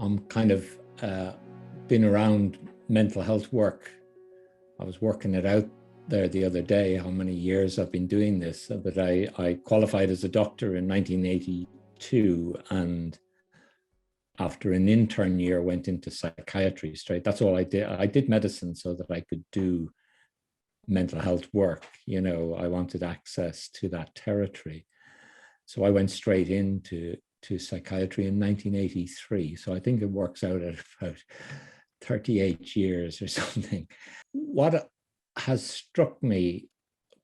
I'm kind of been around mental health work. I was working it out there the other day, how many years I've been doing this, but I qualified as a doctor in 1982, and after an intern year went into psychiatry straight. That's all I did. I did medicine so that I could do mental health work. You know, I wanted access to that territory. So I went straight into psychiatry in 1983. So I think it works out at about 38 years or something. What has struck me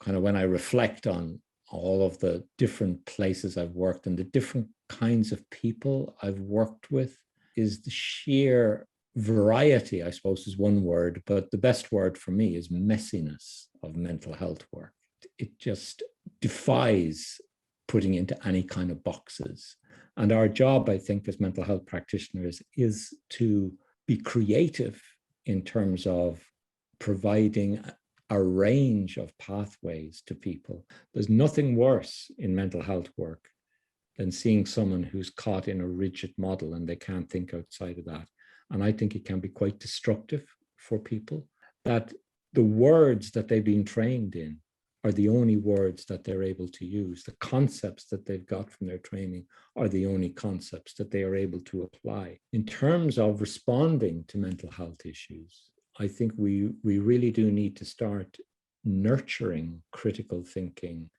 kind of when I reflect on all of the different places I've worked and the different kinds of people I've worked with is the sheer variety, I suppose is one word, but the best word for me is messiness of mental health work. It just defies putting into any kind of boxes. And our job, I think, as mental health practitioners is to be creative in terms of providing a range of pathways to people. There's nothing worse in mental health work than seeing someone who's caught in a rigid model and they can't think outside of that. And I think it can be quite destructive for people, that the words that they've been trained in are the only words that they're able to use. The concepts that they've got from their training are the only concepts that they are able to apply. In terms of responding to mental health issues, I think we really do need to start nurturing critical thinking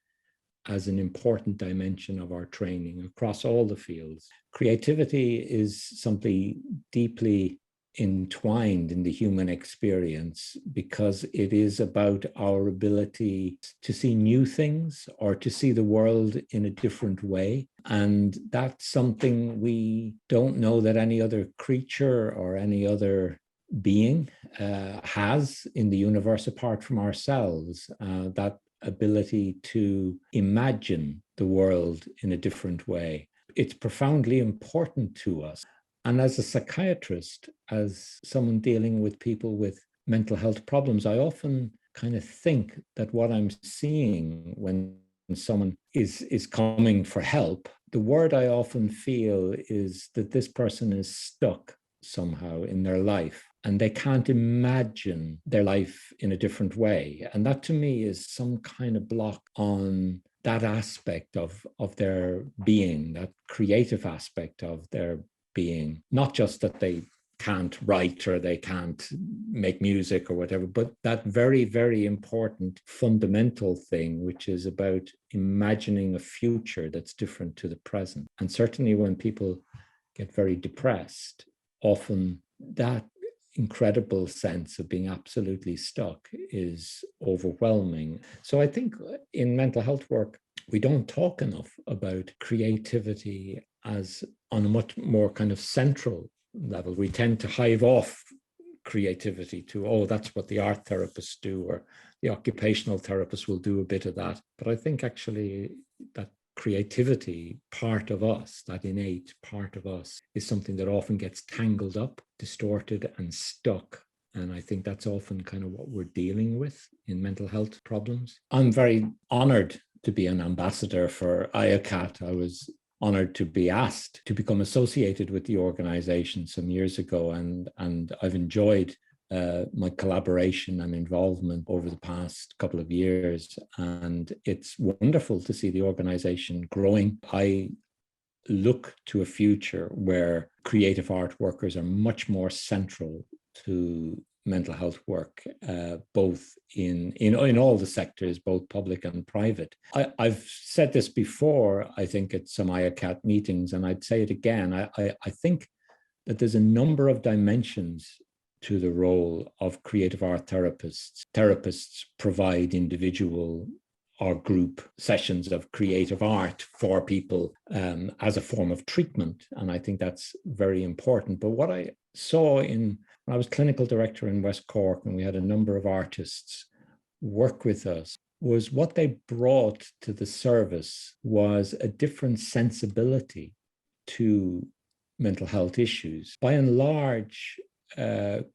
as an important dimension of our training across all the fields. Creativity is something deeply entwined in the human experience because it is about our ability to see new things or to see the world in a different way. And that's something we don't know that any other creature or any other being has in the universe apart from ourselves, that ability to imagine the world in a different way. It's profoundly important to us. And as a psychiatrist, as someone dealing with people with mental health problems, I often kind of think that what I'm seeing when someone is coming for help, the word I often feel is that this person is stuck somehow in their life and they can't imagine their life in a different way. And that to me is some kind of block on that aspect of their being, that creative aspect of their being, not just that they can't write or they can't make music or whatever, but that very, very important fundamental thing, which is about imagining a future that's different to the present. And certainly when people get very depressed, often that incredible sense of being absolutely stuck is overwhelming. So I think in mental health work, we don't talk enough about creativity as on a much more kind of central level. We tend to hive off creativity to, oh, that's what the art therapists do, or the occupational therapists will do a bit of that. But I think actually that creativity part of us, that innate part of us, is something that often gets tangled up, distorted, and stuck. And I think that's often kind of what we're dealing with in mental health problems. I'm very honored to be an ambassador for IACAT. I was honored to be asked to become associated with the organization some years ago, and I've enjoyed my collaboration and involvement over the past couple of years, and it's wonderful to see the organization growing. I look to a future where creative art workers are much more central to mental health work, both in all the sectors, both public and private. I've said this before, I think at some IACAT meetings, and I'd say it again. I think that there's a number of dimensions to the role of creative art therapists. Therapists provide individual or group sessions of creative art for people as a form of treatment. And I think that's very important. But what I saw when I was clinical director in West Cork, and we had a number of artists work with us, was what they brought to the service was a different sensibility to mental health issues. By and large,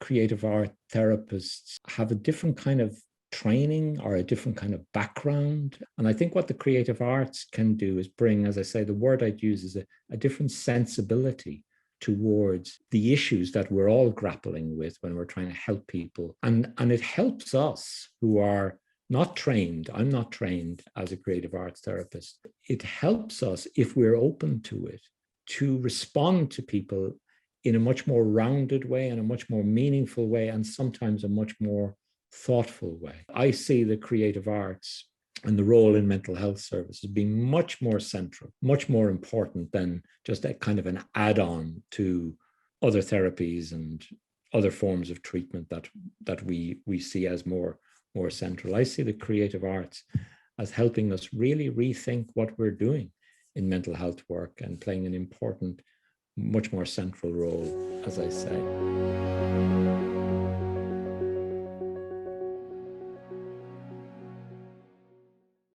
creative art therapists have a different kind of training or a different kind of background. And I think what the creative arts can do is bring, as I say, the word I'd use is a different sensibility towards the issues that we're all grappling with when we're trying to help people. And it helps us who are not trained. I'm not trained as a creative arts therapist. It helps us, if we're open to it, to respond to people in a much more rounded way and a much more meaningful way, and sometimes a much more thoughtful way. I see the creative arts and the role in mental health services being much more central, much more important than just a kind of an add-on to other therapies and other forms of treatment that we see as more central. I see the creative arts as helping us really rethink what we're doing in mental health work and playing an important, much more central role, as I say.